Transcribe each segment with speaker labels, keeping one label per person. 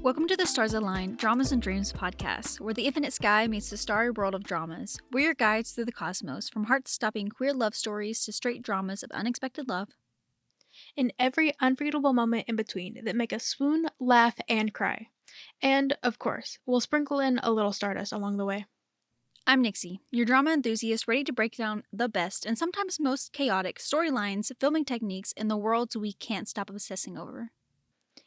Speaker 1: Welcome to the Stars Align Dramas and Dreams podcast, where the infinite sky meets the starry world of dramas. We're your guides through the cosmos, from heart-stopping queer love stories to straight dramas of unexpected love.
Speaker 2: In every unforgettable moment in between that make us swoon, laugh, and cry. And, of course, we'll sprinkle in a little stardust along the way.
Speaker 1: I'm Nixie, your drama enthusiast ready to break down the best and sometimes most chaotic storylines, filming techniques, and the worlds we can't stop obsessing over.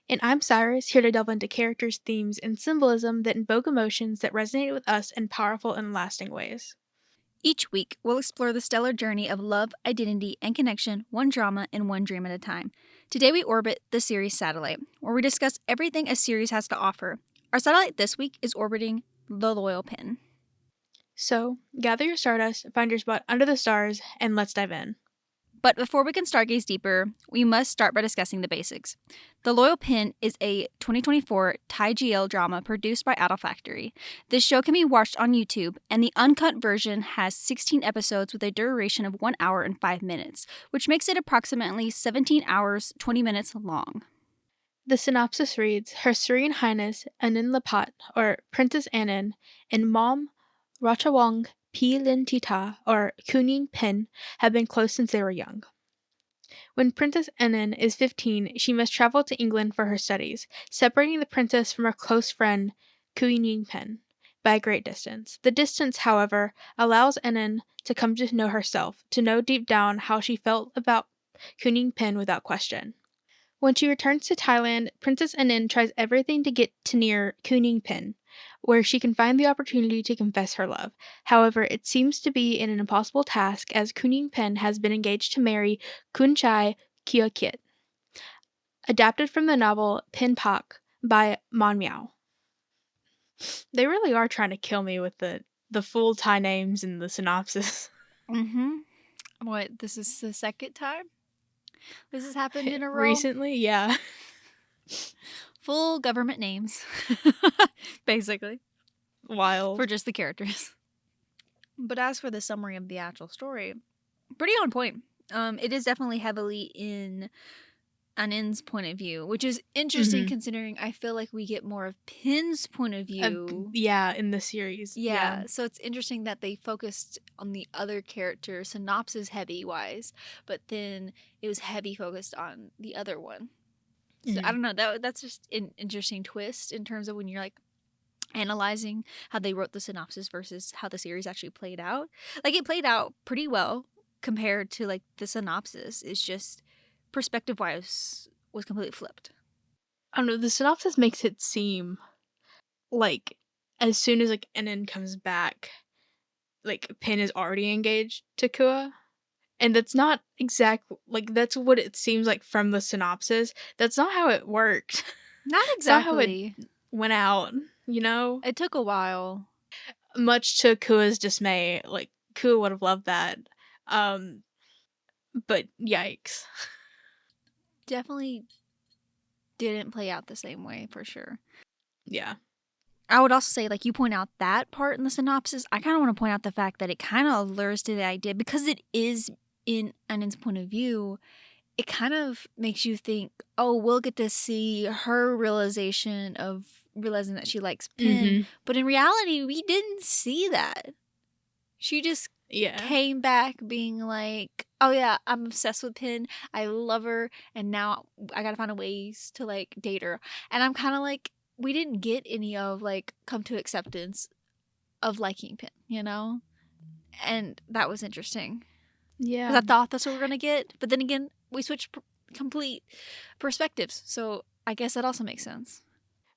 Speaker 2: And I'm Cyrus, here to delve into characters, themes, and symbolism that invoke emotions that resonate with us in powerful and lasting ways.
Speaker 1: Each week, we'll explore the stellar journey of love, identity, and connection, one drama and one dream at a time. Today, we orbit the series Satellite, where we discuss everything a series has to offer. Our satellite this week is orbiting the Loyal Pin.
Speaker 2: So, gather your stardust, find your spot under the stars, and let's dive in.
Speaker 1: But before we can stargaze deeper, we must start by discussing the basics. The Loyal Pin is a 2024 Thai GL drama produced by Idol Factory. This show can be watched on YouTube, and the uncut version has 16 episodes with a duration of 1 hour and 5 minutes, which makes it approximately 17 hours, 20 minutes long.
Speaker 2: The synopsis reads, Her Serene Highness Anin Lapat, or Princess Anin, and Mom Ratchawong Pi Lin Tita, or Kuning Pen, have been close since they were young. When Princess Anin is 15, she must travel to England for her studies, separating the princess from her close friend Kuning Pen by a great distance. The distance, however, allows Anin to come to know herself, to know deep down how she felt about Kuning Pen without question. When she returns to Thailand, Princess Anin tries everything to get to near Kuning Pen, where she can find the opportunity to confess her love. However, it seems to be an impossible task as Kuning Pen has been engaged to marry Kun Chai Kyokiet. Adapted from the novel Pin Pak by Mon Miao. They really are trying to kill me with the full Thai names in the synopsis.
Speaker 1: What, this is the second time this has happened in a row?
Speaker 2: Recently, yeah.
Speaker 1: Full government names, basically.
Speaker 2: Wild.
Speaker 1: For just the characters. But as for the summary of the actual story, pretty on point. It is definitely heavily in Anin's point of view, which is interesting considering I feel like we get more of Pin's point of view.
Speaker 2: In the series.
Speaker 1: Yeah, so it's interesting that they focused on the other character, synopsis heavy wise, but then it was heavy focused on the other one. So I don't know, that's just an interesting twist in terms of when you're like analyzing how they wrote the synopsis versus how the series actually played out. Like, it played out pretty well compared to like the synopsis. It's just perspective wise was completely flipped.
Speaker 2: I don't know, the synopsis makes it seem like as soon as like Enin comes back, like Pin is already engaged to Kua. And that's not exactly like that's what it seems like from the synopsis. That's not how it worked.
Speaker 1: Not
Speaker 2: It's not how
Speaker 1: exactly.
Speaker 2: it went out, you know?
Speaker 1: It took a while.
Speaker 2: Much to Kua's dismay. Like Kua would have loved that. But yikes.
Speaker 1: Definitely didn't play out the same way for sure.
Speaker 2: Yeah.
Speaker 1: I would also say, like, you point out that part in the synopsis. I kind of want to point out the fact that it kind of allures to the idea, because it is in Anin's point of view, it kind of makes you think, oh, we'll get to see her realization of realizing that she likes Pin. But in reality, we didn't see that. She just came back being like, oh yeah, I'm obsessed with Pin. I love her. And now I got to find ways to like date her. And I'm kind of like, we didn't get any of like come to acceptance of liking Pin, you know? And that was interesting.
Speaker 2: Yeah.
Speaker 1: Because I thought that's what we're going to get. But then again, we switched complete perspectives. So I guess that also makes sense.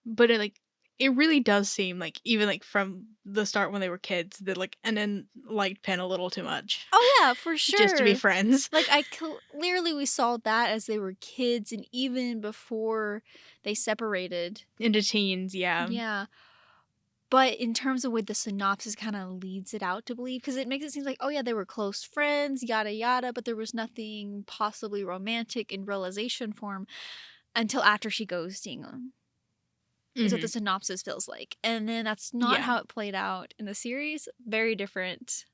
Speaker 2: But it really does seem like, even like from the start when they were kids, that like Enin liked Pin a little too much.
Speaker 1: Oh yeah, for sure.
Speaker 2: Just to be friends.
Speaker 1: Like, clearly we saw that as they were kids and even before they separated.
Speaker 2: Into teens, yeah.
Speaker 1: Yeah. But in terms of what the synopsis kind of leads it out to believe, because it makes it seem like, oh yeah, they were close friends, yada yada, but there was nothing possibly romantic in realization form until after she goes seeing him. Is what the synopsis feels like. And then that's not how it played out in the series. Very different.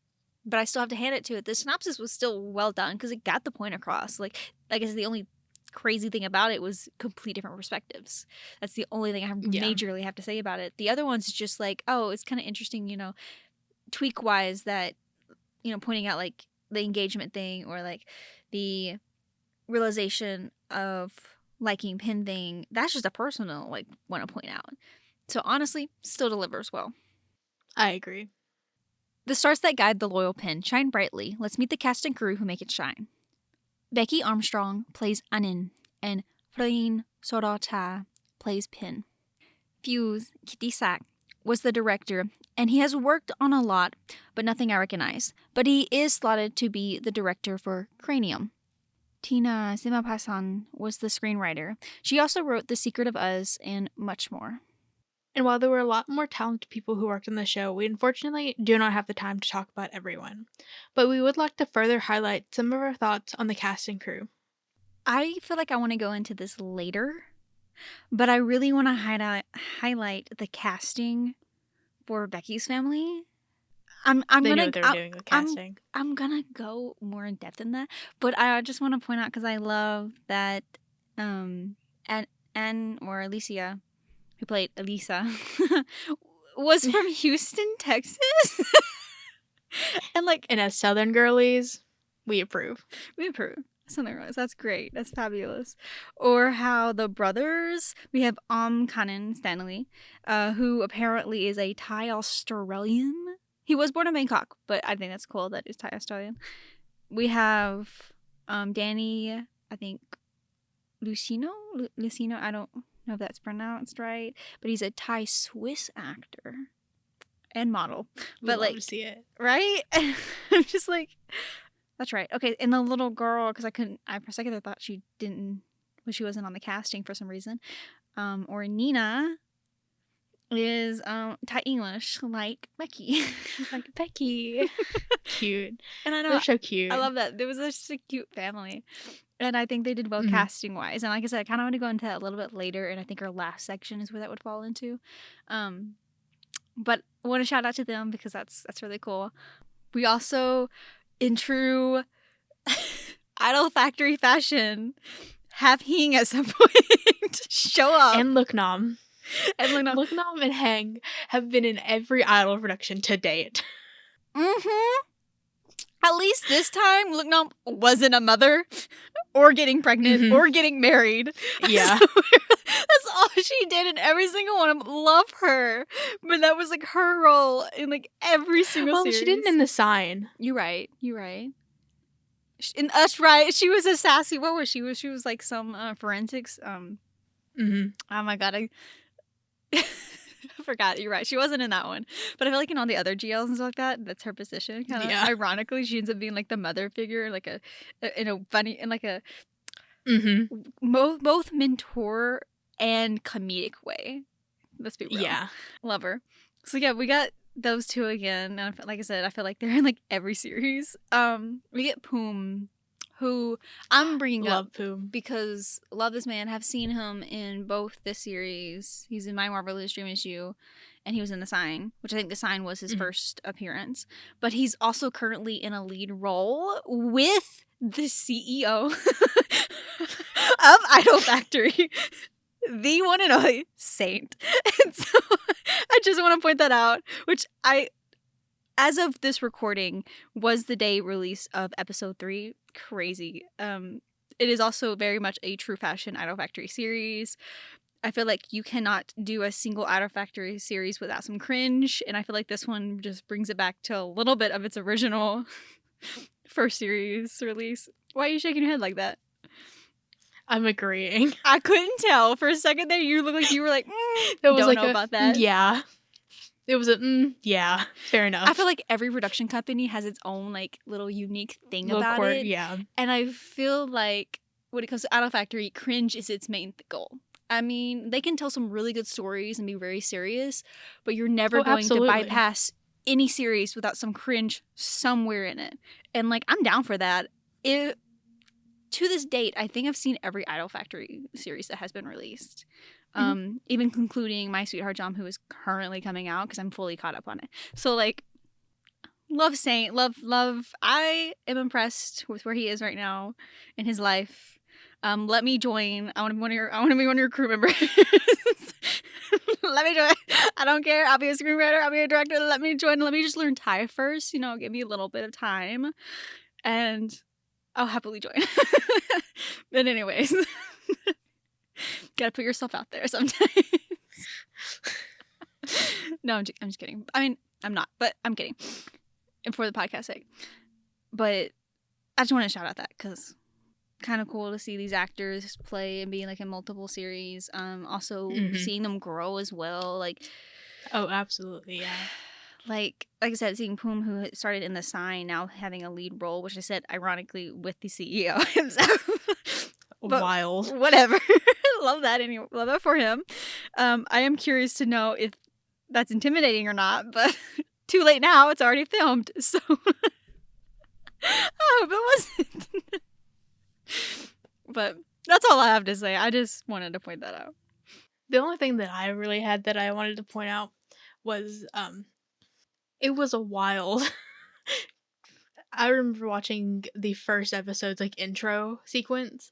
Speaker 1: But I still have to hand it to it. The synopsis was still well done because it got the point across. Like I guess the only crazy thing about it was complete different perspectives. That's the only thing I
Speaker 2: Yeah.
Speaker 1: majorly have to say about it. The other ones is just like, oh, it's kind of interesting, tweak wise that, pointing out like the engagement thing or like the realization of liking pin thing. That's just a personal like want to point out. So honestly, still delivers well.
Speaker 2: I agree.
Speaker 1: The stars that guide the loyal pin shine brightly. Let's meet the cast and crew who make it shine. Becky Armstrong plays Anin, and Frein Sorota plays Pin. Fuse Kitisak was the director, and he has worked on a lot, but nothing I recognize. But he is slotted to be the director for Cranium. Tina Simapasan was the screenwriter. She also wrote The Secret of Us and much more.
Speaker 2: And while there were a lot more talented people who worked on the show, we unfortunately do not have the time to talk about everyone. But we would like to further highlight some of our thoughts on the cast and crew.
Speaker 1: I feel like I want to go into this later, but I really want to highlight the casting for Becky's family. I'm
Speaker 2: They
Speaker 1: gonna
Speaker 2: know what they were doing with casting.
Speaker 1: I'm gonna go more in depth in that, but I just want to point out because I love that Anne or Alicia, who played Elisa, was from Houston, Texas, and like,
Speaker 2: And as Southern girlies, we approve.
Speaker 1: we approve. Something else. That's great. That's fabulous. Or how the brothers, we have Kanan Stanley, who apparently is a Thai Australian. He was born in Bangkok, but I think that's cool that he's Thai Australian. We have Danny, I think Lucino, I don't know if that's pronounced right, but he's a Thai Swiss actor and model.
Speaker 2: But
Speaker 1: But
Speaker 2: love to see it.
Speaker 1: right? I'm just like, that's right. Okay, and the little girl, because I for a second I thought she wasn't on the casting for some reason. Or Nina is Thai English, like Becky.
Speaker 2: Like Becky. Cute.
Speaker 1: And I know
Speaker 2: They're so cute.
Speaker 1: I love that. There was such a cute family. And I think they did well casting wise. And like I said, I kind of want to go into that a little bit later. And I think our last section is where that would fall into. But I want to shout out to them because that's really cool. We also, in true Idol Factory fashion, have Hing at some point show up.
Speaker 2: And Looknom.
Speaker 1: And
Speaker 2: Looknom and Hang have been in every Idol production to date.
Speaker 1: Mm-hmm. At least this time, Looknom wasn't a mother or getting pregnant or getting married.
Speaker 2: Yeah.
Speaker 1: So, that's all she did in every single one. I love her. But that was like her role in like every single series.
Speaker 2: She didn't in The Sign.
Speaker 1: You're right. In Us, right? She was a sassy, what was she? She was like some forensics. Oh my god, I forgot. You're right. She wasn't in that one. But I feel like in all the other GLs and stuff like that, that's her position. Kind of ironically, she ends up being like the mother figure, like in a funny, in like a both mentor and comedic way. Let's be real.
Speaker 2: Yeah.
Speaker 1: Love her. So yeah, we got those two again. And like I said, I feel like they're in like every series. We get Poom, who I'm bringing up
Speaker 2: Poom
Speaker 1: because love this man. Have seen him in both this series. He's in My Marvelous Dream Issue, and he was in The Sign, which I think The Sign was his first appearance. But he's also currently in a lead role with the CEO of Idol Factory, the one and only Saint. And so I just want to point that out, which as of this recording, was the day release of episode 3. Crazy. It is also very much a true fashion Idol Factory series. I feel like you cannot do a single Idol Factory series without some cringe, and I feel like this one just brings it back to a little bit of its original first series release. Why are you shaking your head like that?
Speaker 2: I'm agreeing.
Speaker 1: I couldn't tell. For a second there, you looked like you were like,
Speaker 2: It was
Speaker 1: don't
Speaker 2: like
Speaker 1: know about that.
Speaker 2: Yeah. It was yeah, fair enough.
Speaker 1: I feel like every production company has its own like little unique thing
Speaker 2: little
Speaker 1: about
Speaker 2: quirk,
Speaker 1: it.
Speaker 2: Yeah.
Speaker 1: And I feel like when it comes to Idol Factory, cringe is its main goal. I mean, they can tell some really good stories and be very serious, but you're never going to bypass any series without some cringe somewhere in it. And like, I'm down for that. To this date, I think I've seen every Idol Factory series that has been released. Even concluding My Sweetheart Jom, who is currently coming out because I'm fully caught up on it. So like, love Saint, love. I am impressed with where he is right now in his life. Let me join. I want to be one of your crew members. Let me join. I don't care. I'll be a screenwriter. I'll be a director. Let me join. Let me just learn Thai first. Give me a little bit of time, and I'll happily join. But anyways, gotta put yourself out there sometimes. No, I'm just kidding. I mean, I'm not, but I'm kidding. And for the podcast's sake. But I just want to shout out that because kind of cool to see these actors play and be like in multiple series. Also seeing them grow as well. Like,
Speaker 2: oh, absolutely, yeah.
Speaker 1: Like I said, seeing Poom, who started in The Sign, now having a lead role, which I said ironically with the CEO himself.
Speaker 2: Wild.
Speaker 1: Whatever. Love that anyway. Love that for him. I am curious to know if that's intimidating or not, but too late now. It's already filmed, so I hope it wasn't. But that's all I have to say. I just wanted to point that out.
Speaker 2: The only thing that I really had that I wanted to point out was it was a wild. I remember watching the first episode's like intro sequence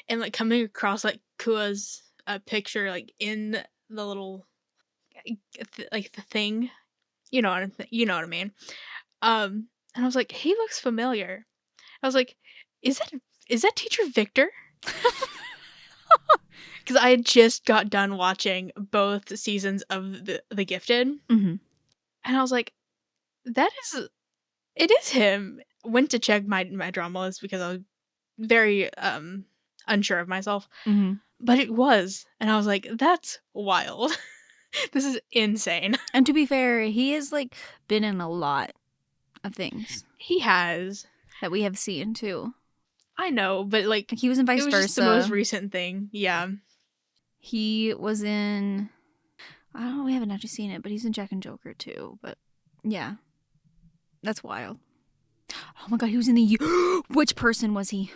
Speaker 2: and like coming across like Kua's picture like in the little like the thing, you know what I mean. And I was like, he looks familiar. I was like, is that teacher Victor? Because I had just got done watching both seasons of the Gifted, and I was like, it is him. Went to check my drama list because I was very unsure of myself, but it was, and I was like, that's wild. This is insane.
Speaker 1: And to be fair, he has like been in a lot of things.
Speaker 2: He has
Speaker 1: that we have seen too.
Speaker 2: I know, but like
Speaker 1: he was in Vice Versa.
Speaker 2: Just the most recent thing, yeah.
Speaker 1: He was in. I don't know. We haven't actually seen it, but he's in Jack and Joker too. But yeah, that's wild. Oh my god, he was in the Which person was he?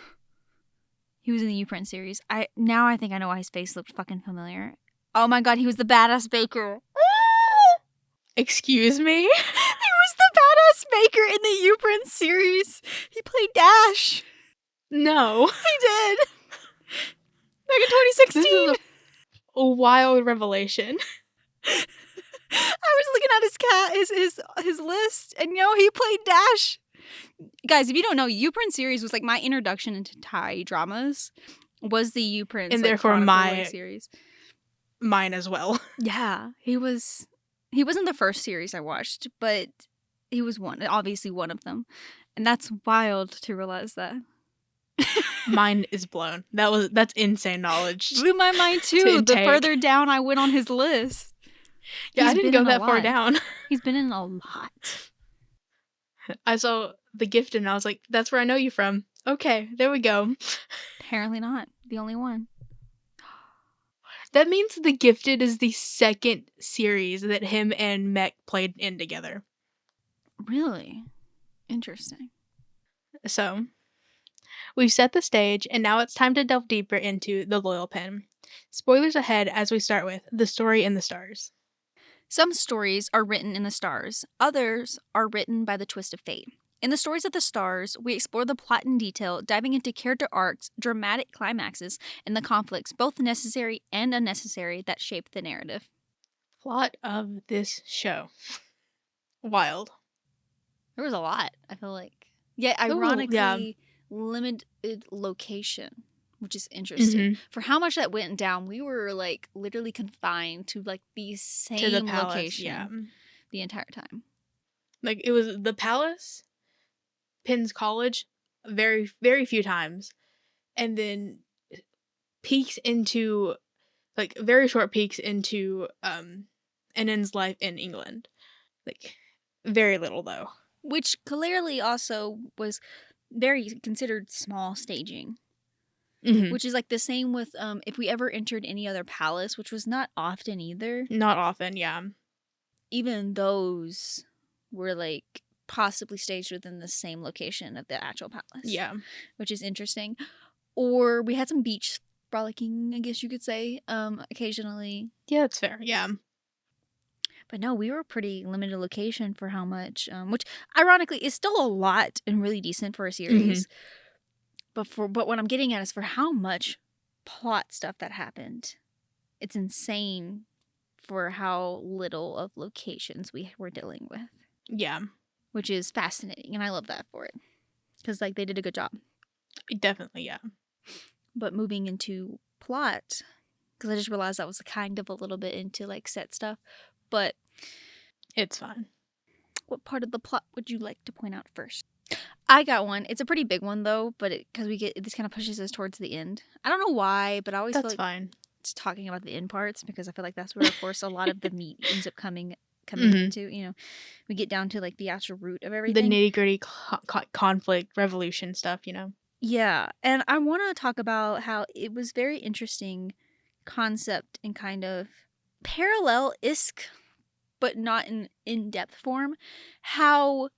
Speaker 1: He was in the Uprint series. I think I know why his face looked fucking familiar. Oh my god, he was the badass baker.
Speaker 2: Excuse me?
Speaker 1: He was the badass baker in the Uprint series. He played Dash.
Speaker 2: No.
Speaker 1: He did. Back in 2016.
Speaker 2: This is a wild revelation.
Speaker 1: I was looking at his list, and he played Dash. Guys, if you don't know, Uprint series was like my introduction into Thai dramas. Was the Uprint
Speaker 2: and therefore my
Speaker 1: series,
Speaker 2: mine as well.
Speaker 1: Yeah, he wasn't the first series I watched, but he was obviously one of them, and that's wild to realize that.
Speaker 2: Mine is blown. That's insane knowledge.
Speaker 1: Blew my mind too. The further down I went on his list.
Speaker 2: Yeah, I didn't go that far down.
Speaker 1: He's been in a lot.
Speaker 2: I saw The Gifted and I was like, that's where I know you from. Okay, there we go.
Speaker 1: Apparently not. The only one.
Speaker 2: That means The Gifted is the second series that him and Mek played in together.
Speaker 1: Really? Interesting.
Speaker 2: So, we've set the stage, and now it's time to delve deeper into The Loyal Pen. Spoilers ahead as we start with The Story in the Stars.
Speaker 1: Some stories are written in the stars. Others are written by the twist of fate. In the Stories of the Stars, we explore the plot in detail, diving into character arcs, dramatic climaxes, and the conflicts, both necessary and unnecessary, that shape the narrative.
Speaker 2: Plot of this show. Wild.
Speaker 1: There was a lot, I feel like. Yet, ironically, limited location, which is interesting. For how much that went down, we were like literally confined to like the same location the entire time.
Speaker 2: Like it was the palace, Penn's college, very, very few times, and then peeks into like very short peeks into Annen's life in England. Like very little though.
Speaker 1: Which clearly also was very considered small staging. Which is like the same with if we ever entered any other palace, which was not often either.
Speaker 2: Not often, yeah.
Speaker 1: Even those were like possibly staged within the same location of the actual palace.
Speaker 2: Yeah.
Speaker 1: Which is interesting. Or we had some beach frolicking, I guess you could say, occasionally.
Speaker 2: Yeah, that's fair, yeah.
Speaker 1: But no, we were pretty limited location for how much, which ironically is still a lot and really decent for a series. But what I'm getting at is for how much plot stuff that happened. It's insane for how little of locations we were dealing with,
Speaker 2: Yeah,
Speaker 1: which is fascinating, and I love that for it because like they did a good job.
Speaker 2: definitely, yeah.
Speaker 1: But moving into plot, because I just realized that was kind of a little bit into like set stuff. But
Speaker 2: It's fine.
Speaker 1: what part of the plot would you like to point out first? I got one. It's a pretty big one though, but because this kind of pushes us towards the end. I don't know why, but I always feel
Speaker 2: That's
Speaker 1: like
Speaker 2: fine.
Speaker 1: it's talking about the end parts because I feel like that's where, of course, a lot of the meat ends up coming
Speaker 2: Hmm.
Speaker 1: into. You know, we get down to like the actual root of
Speaker 2: The
Speaker 1: everything.
Speaker 2: nitty gritty conflict, revolution stuff,
Speaker 1: Yeah, and I want to talk about how it was very interesting concept and kind of parallel-esque, but not in in-depth form. How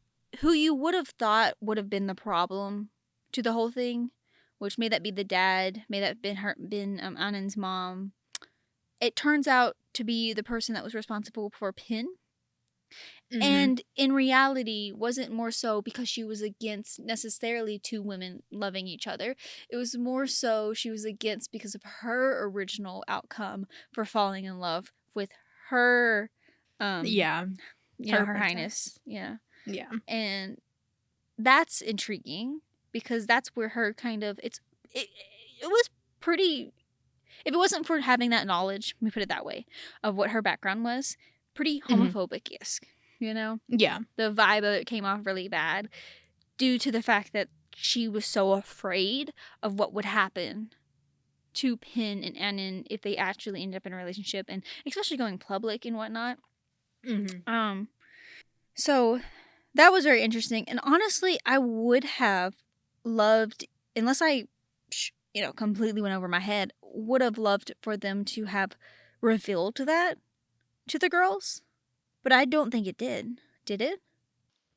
Speaker 1: who you would have thought would have been the problem to the whole thing, which may that be the dad, may that have been Anand's mom. It turns out to be the person that was responsible for Pin.
Speaker 2: Hmm.
Speaker 1: And in reality, wasn't more so because she was against necessarily two women loving each other. It was more so she was against because of her original outcome for falling in love with her, um,
Speaker 2: Yeah,
Speaker 1: you know,
Speaker 2: her
Speaker 1: her highness.
Speaker 2: princess.
Speaker 1: Yeah.
Speaker 2: Yeah.
Speaker 1: And that's intriguing because that's where her kind of, it was pretty, if it wasn't for having that knowledge, let me put it that way, of what her background was, pretty
Speaker 2: Hmm.
Speaker 1: homophobic-esque, you know?
Speaker 2: Yeah.
Speaker 1: The vibe of it came off really bad due to the fact that she was so afraid of what would happen to Pin and Anon if they actually end up in a relationship, and especially going public and whatnot.
Speaker 2: Hmm.
Speaker 1: Um, so that was very interesting, and honestly, I would have loved, unless I, completely went over my head, would have loved for them to have revealed that to the girls, but I don't think it did. Did it?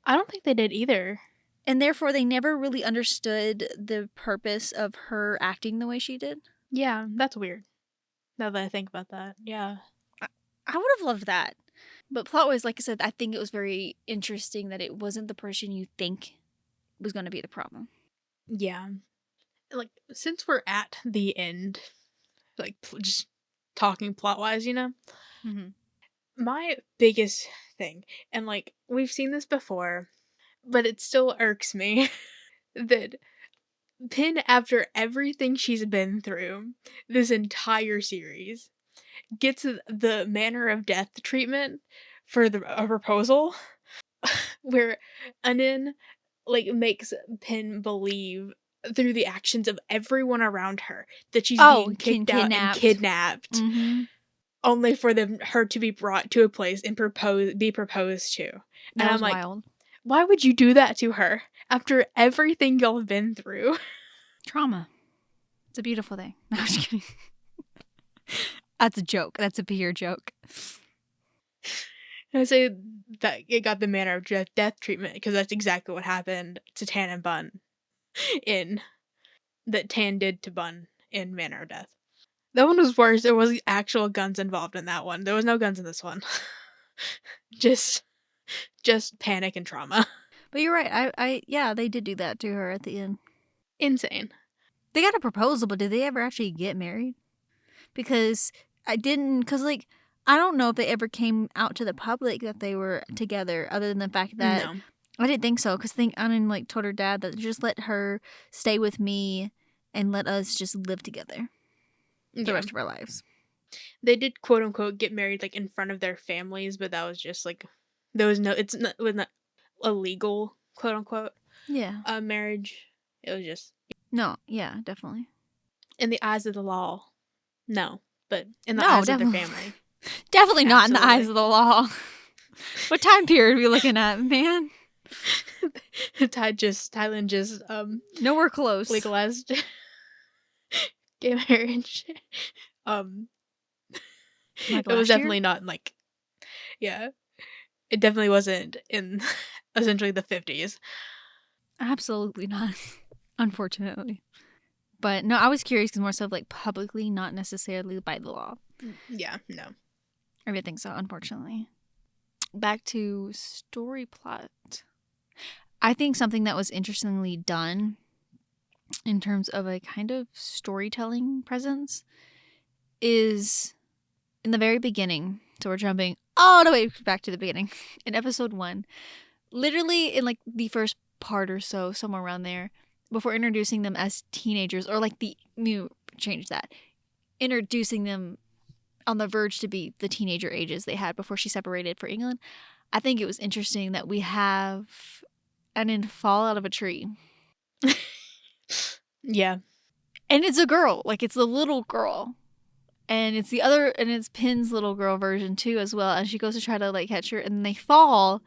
Speaker 2: I don't think they did either.
Speaker 1: And therefore, they never really understood the purpose of her acting the way she did.
Speaker 2: Yeah, that's weird. Now that I think about that, yeah.
Speaker 1: I, I would have loved that. But plot wise, like I said, I think it was very interesting that it wasn't the person you think was going to be the problem.
Speaker 2: Yeah. Like, since we're at the end, like, just talking plot wise,
Speaker 1: Mm-hmm.
Speaker 2: my biggest thing, and like, we've seen this before, but it still irks me that Pin, after everything she's been through this entire series, gets the manner of death treatment for a proposal where Anin like makes Pin believe through the actions of everyone around her that she's
Speaker 1: Oh,
Speaker 2: being kicked out and
Speaker 1: kidnapped.
Speaker 2: kidnapped
Speaker 1: Mm-hmm.
Speaker 2: only for her to be brought to a place and be proposed to. And
Speaker 1: That
Speaker 2: I'm
Speaker 1: was
Speaker 2: like,
Speaker 1: wild.
Speaker 2: why would you do that to her after everything y'all have been through?
Speaker 1: Trauma. It's a beautiful thing. No, I'm just kidding. That's a joke. That's a pure joke.
Speaker 2: And I say that it got the manner of death treatment because that's exactly what happened to Tan and Bun in that Tan did to Bun in Manner of Death. That one was worse. There was actual guns involved in that one. There was no guns in this one. just just panic and trauma.
Speaker 1: But you're right. Yeah, they did do that to her at the end.
Speaker 2: Insane.
Speaker 1: They got a proposal, but did they ever actually get married? Because like, I don't know if they ever came out to the public that they were together, other than the fact that
Speaker 2: No.
Speaker 1: I didn't think so. Because Anan like told her dad that just let her stay with me and let us just live together the
Speaker 2: Yeah.
Speaker 1: rest of our lives.
Speaker 2: They did quote unquote get married like in front of their families, but that was just like there was no it was not illegal, quote unquote,
Speaker 1: Yeah.
Speaker 2: marriage. It was just
Speaker 1: No. Yeah. Definitely.
Speaker 2: in the eyes of the law. No. But in the
Speaker 1: No.
Speaker 2: eyes of their
Speaker 1: Definitely.
Speaker 2: family.
Speaker 1: Definitely not in the eyes
Speaker 2: Absolutely.
Speaker 1: of the law. What time period are we looking at, man?
Speaker 2: Thailand just
Speaker 1: Nowhere close.
Speaker 2: legalized gay marriage. Um
Speaker 1: Like
Speaker 2: it was
Speaker 1: last year?
Speaker 2: definitely not like yeah. It definitely wasn't in essentially the 50s.
Speaker 1: Absolutely not. Unfortunately. But no, I was curious because more so like publicly, not necessarily by the law.
Speaker 2: Yeah, no.
Speaker 1: I would think so, unfortunately. Back to story plot. I think something that was interestingly done in terms of a kind of storytelling presence is in the very beginning. So we're jumping all the way back to the beginning in episode 1. Literally in like the first part or so, somewhere around there, before introducing them as teenagers, or like change that. Introducing them on the verge to be the teenager ages they had before she separated for England. I think it was interesting that we have an fall out of a tree.
Speaker 2: Yeah.
Speaker 1: And it's a girl. Like, it's the little girl. And it's Pin's little girl version too as well. And she goes to try to like catch her and then they fall.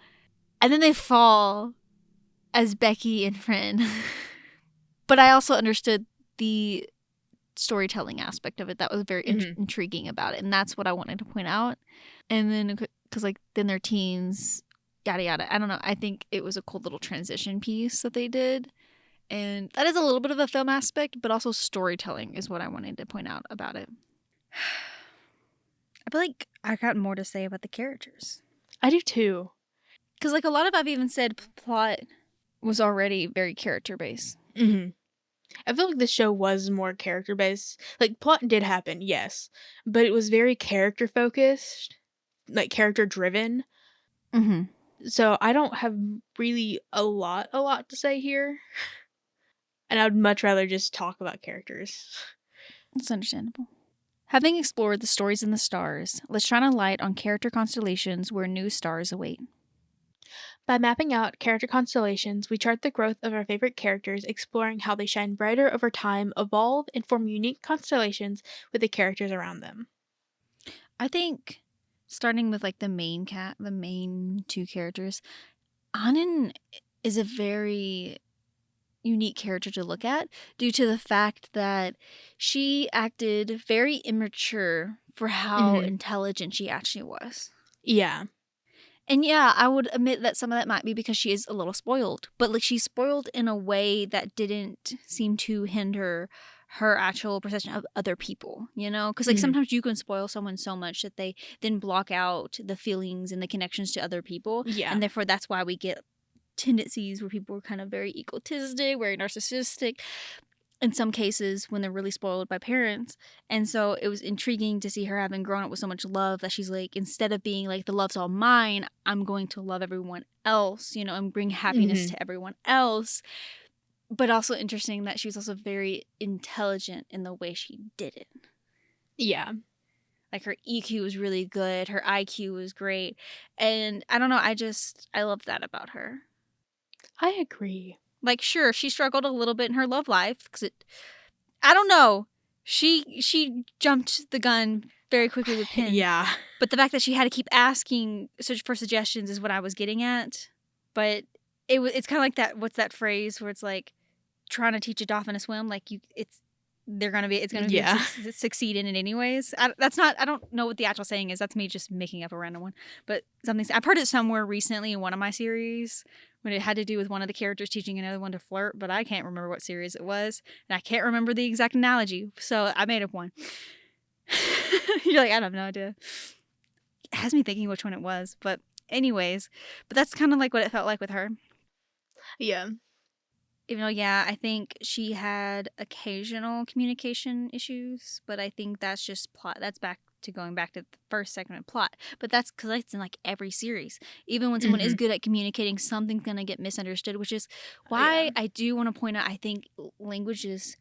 Speaker 1: And then they fall as Becky and Fran. But I also understood the storytelling aspect of it that was very intriguing about it. And that's what I wanted to point out. And then, because like then they're teens, yada yada. I don't know. I think it was a cool little transition piece that they did. And that is a little bit of a film aspect, but also storytelling is what I wanted to point out about it. I feel like I got more to say about the characters.
Speaker 2: I do too.
Speaker 1: Because like a lot of I've even said plot was already very character based.
Speaker 2: I feel like the show was more character based. Like, plot did happen, yes, but it was very character focused, like character driven. So I don't have really a lot to say here. And I would much rather just talk about characters.
Speaker 1: That's understandable. Having explored the stories in the stars, let's shine a light on character constellations where new stars await.
Speaker 2: By mapping out character constellations, we chart the growth of our favorite characters, exploring how they shine brighter over time, evolve, and form unique constellations with the characters around them.
Speaker 1: I think starting with like the main two characters, Anin is a very unique character to look at due to the fact that she acted very immature for how intelligent she actually was.
Speaker 2: Yeah.
Speaker 1: And yeah, I would admit that some of that might be because she is a little spoiled, but like she's spoiled in a way that didn't seem to hinder her actual perception of other people, you know? Because like sometimes you can spoil someone so much that they then block out the feelings and the connections to other people.
Speaker 2: Yeah.
Speaker 1: And therefore that's why we get tendencies where people are kind of very egotistic, very narcissistic in some cases when they're really spoiled by parents. And so it was intriguing to see her having grown up with so much love that she's like, instead of being like, the love's all mine, I'm going to love everyone else, you know, and bring happiness to everyone else. But also interesting that she was also very intelligent in the way she did it.
Speaker 2: Yeah.
Speaker 1: Like her EQ was really good, her IQ was great. And I don't know, I love that about her.
Speaker 2: I agree.
Speaker 1: Like, sure, she struggled a little bit in her love life because I don't know. She jumped the gun very quickly with Pin.
Speaker 2: Yeah.
Speaker 1: But the fact that she had to keep asking for suggestions is what I was getting at. But it's kind of like that. What's that phrase where it's like trying to teach a dolphin to swim? Like it's gonna be succeed in it anyways. I don't know what the actual saying is. That's me just making up a random one. But I've heard it somewhere recently in one of my series when it had to do with one of the characters teaching another one to flirt, but I can't remember what series it was, and I can't remember the exact analogy, so I made up one. You're like, I have no idea. It has me thinking which one it was, but anyways, but that's kind of like what it felt like with her.
Speaker 2: Yeah.
Speaker 1: Even though, yeah, I think she had occasional communication issues, but I think that's just plot. That's going back to the first segment plot. But that's because it's in like every series. Even when someone is good at communicating, something's going to get misunderstood, which is why I do want to point out, I think languages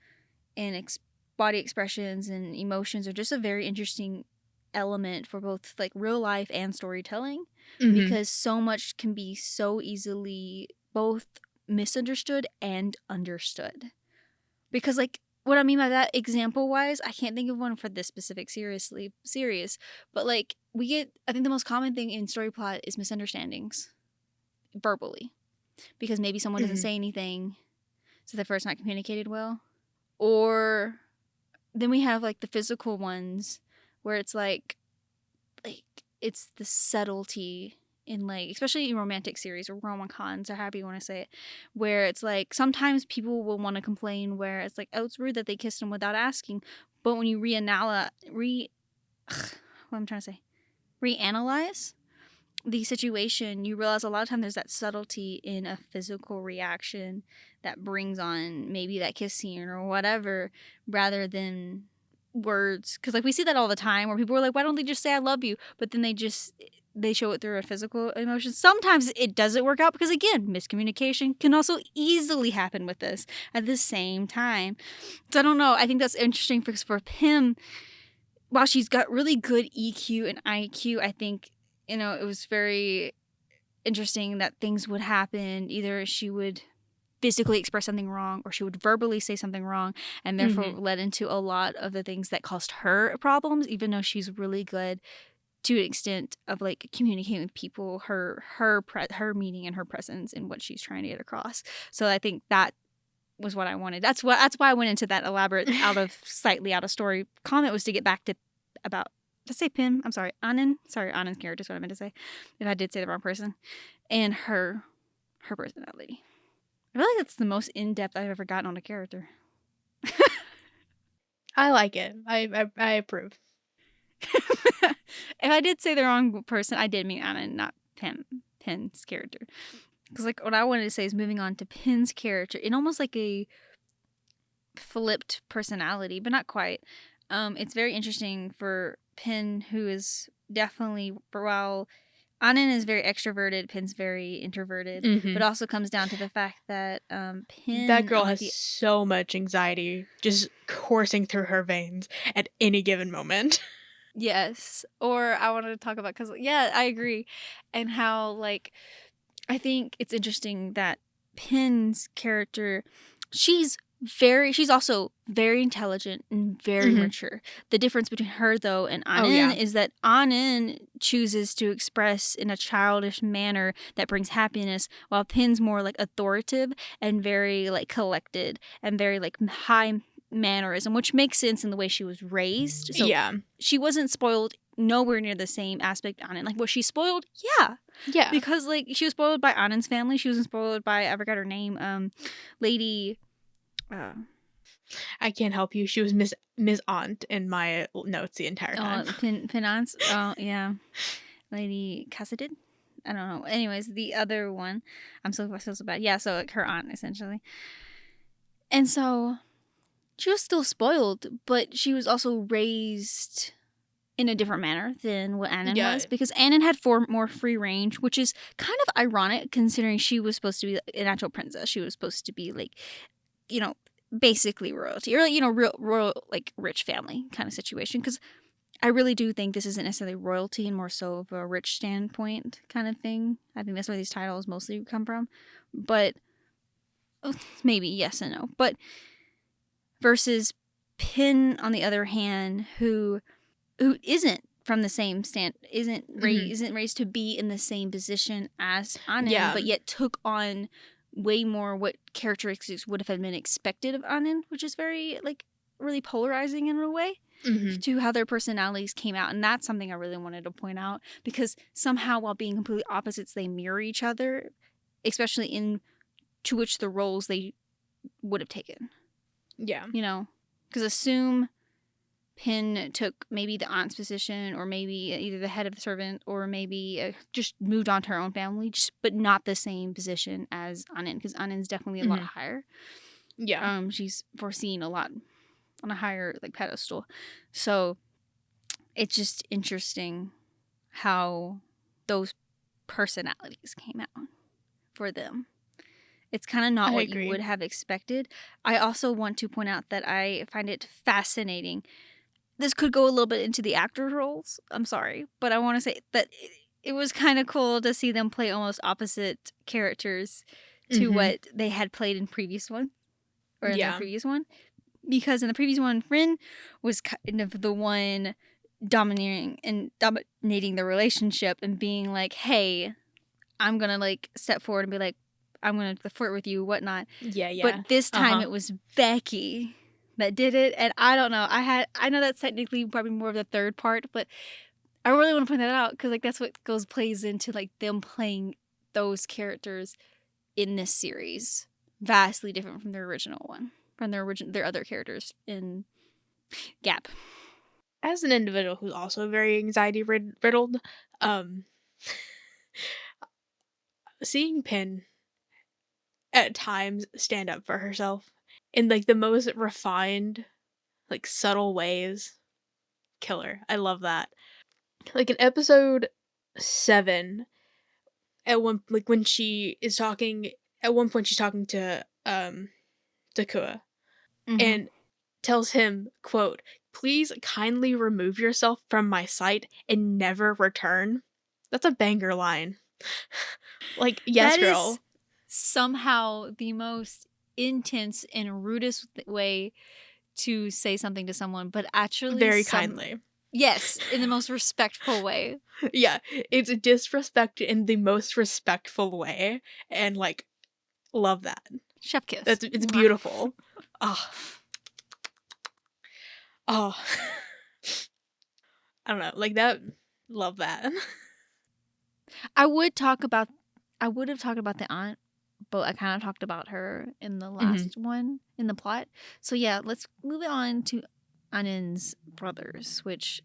Speaker 1: and body expressions and emotions are just a very interesting element for both like real life and storytelling, because so much can be so easily both misunderstood and understood. Because like what I mean by that, example wise, I can't think of one for this specific series, but like I think the most common thing in story plot is misunderstandings verbally, because maybe someone doesn't say anything, so therefore it's not communicated well. Or then we have like the physical ones where it's like it's the subtlety in like, especially in romantic series or rom-coms or however you want to say it, where it's like sometimes people will want to complain where it's like, oh, it's rude that they kissed him without asking, but when you reanalyze the situation, you realize a lot of times there's that subtlety in a physical reaction that brings on maybe that kiss scene or whatever, rather than words. Because like we see that all the time where people are like, why don't they just say I love you, but then they show it through a physical emotion. Sometimes it doesn't work out because again, miscommunication can also easily happen with this at the same time. So I don't know, I think that's interesting because for Pim, while she's got really good EQ and IQ, I think, you know, it was very interesting that things would happen. Either she would physically express something wrong or she would verbally say something wrong, and therefore
Speaker 2: Mhm.
Speaker 1: led into a lot of the things that caused her problems, even though she's really good to an extent of like communicating with people, her meaning and her presence and what she's trying to get across. So I think that was what I wanted. That's why I went into that elaborate slightly out of story comment, was to get back to about, let's say Pim. I'm sorry, Anand. Sorry, Anand's character is what I meant to say. If I did say the wrong person, and her personality. I feel like that's the most in depth I've ever gotten on a character.
Speaker 2: I like it. I approve.
Speaker 1: If I did say the wrong person, I did mean Anand, not Pin's character. Because like what I wanted to say is moving on to Pin's character in almost like a flipped personality, but not quite. It's very interesting for Pin, who is definitely, for while Anand is very extroverted, Pin's very introverted, but
Speaker 2: Mhm.
Speaker 1: also comes down to the fact that
Speaker 2: That
Speaker 1: Pin,
Speaker 2: girl
Speaker 1: unlike
Speaker 2: has
Speaker 1: the
Speaker 2: so much anxiety just coursing through her veins at any given moment.
Speaker 1: yes, or I wanted to talk about, because yeah, I agree, and how like I think it's interesting that Pin's character, she's also very intelligent and very
Speaker 2: Mhm.
Speaker 1: mature. The difference between her though and
Speaker 2: Oh, yeah.
Speaker 1: Anand is that Anand chooses to express in a childish manner that brings happiness, while Pin's more like authoritative and very like collected and very like high mannerism, which makes sense in the way she was raised. So
Speaker 2: Yeah.
Speaker 1: she wasn't spoiled nowhere near the same aspect Anand. Like was she spoiled? Yeah,
Speaker 2: Yeah.
Speaker 1: because like she was spoiled by Anand's family. She wasn't spoiled by, I forgot her name, Lady uh
Speaker 2: I can't help you. She was Miss Aunt in my notes the entire time.
Speaker 1: Pinance. Oh yeah. Lady Cassadid? I don't know. Anyways, the other one. I feel so bad. Yeah, so like her aunt essentially. And so she was still spoiled, but she was also raised in a different manner than what Annan
Speaker 2: Yeah.
Speaker 1: was, because Annan had more free range, which is kind of ironic considering she was supposed to be an actual princess. She was supposed to be like, you know, basically royalty, or like, you know, real royal, like rich family kind of situation. Because I really do think this isn't necessarily royalty and more so of a rich standpoint kind of thing. I think that's where these titles mostly come from, but maybe yes and no. But versus Pin, on the other hand, who isn't from the same stand,
Speaker 2: Mhm.
Speaker 1: isn't raised to be in the same position as Anand,
Speaker 2: Yeah.
Speaker 1: but yet took on way more what characteristics would have been expected of Anand, which is very like really polarizing in a way
Speaker 2: Mhm.
Speaker 1: to how their personalities came out. And that's something I really wanted to point out, because somehow while being completely opposites, they mirror each other, especially in to which the roles they would have taken,
Speaker 2: Yeah.
Speaker 1: you know, because assume Pin took maybe the aunt's position, or maybe either the head of the servant, or maybe just moved on to her own family, just but not the same position as Anand, because Anand's definitely a lot
Speaker 2: Mhm.
Speaker 1: higher.
Speaker 2: Yeah.
Speaker 1: She's foreseen a lot on a higher like pedestal, so it's just interesting how those personalities came out for them. It's kind of not
Speaker 2: I
Speaker 1: what you
Speaker 2: agree.
Speaker 1: would have expected. I also want to point out that I find it fascinating. This could go a little bit into the actor roles. I'm sorry, but I want to say that it was kind of cool to see them play almost opposite characters to
Speaker 2: Mhm.
Speaker 1: what they had played in previous one, or in their
Speaker 2: Yeah.
Speaker 1: previous one. Because in the previous one, Frin was kind of the one dominating the relationship and being like, "Hey, I'm gonna like step forward and be like, I'm gonna flirt with you, whatnot."
Speaker 2: Yeah, yeah.
Speaker 1: But this time
Speaker 2: Uh-huh.
Speaker 1: it was Becky that did it, and I don't know. I know that's technically probably more of the third part, but I really want to point that out because like that's what plays into like them playing those characters in this series, vastly different from their original one, from their other characters in Gap.
Speaker 2: As an individual who's also very anxiety riddled, um, seeing Pin at times stand up for herself in like the most refined, like subtle ways. Killer. I love that. Like in episode 7, at one like when she is talking at one point she's talking to Takua
Speaker 1: Mhm.
Speaker 2: and tells him, quote, "Please kindly remove yourself from my sight and never return." That's a banger line. Like, yes,
Speaker 1: That is
Speaker 2: girl.
Speaker 1: somehow the most intense and rudest way to say something to someone, but actually
Speaker 2: Very
Speaker 1: some
Speaker 2: kindly.
Speaker 1: yes, in the most respectful way.
Speaker 2: Yeah, it's disrespect in the most respectful way, and, like, love that.
Speaker 1: Chef kiss.
Speaker 2: It's
Speaker 1: Mwah.
Speaker 2: beautiful. Oh, oh. I don't know, like, that love that.
Speaker 1: I would talk about I would have talked about the aunt, but I kind of talked about her in the
Speaker 2: Mhm.
Speaker 1: last one in the plot. So yeah, let's move on to Anan's brothers, which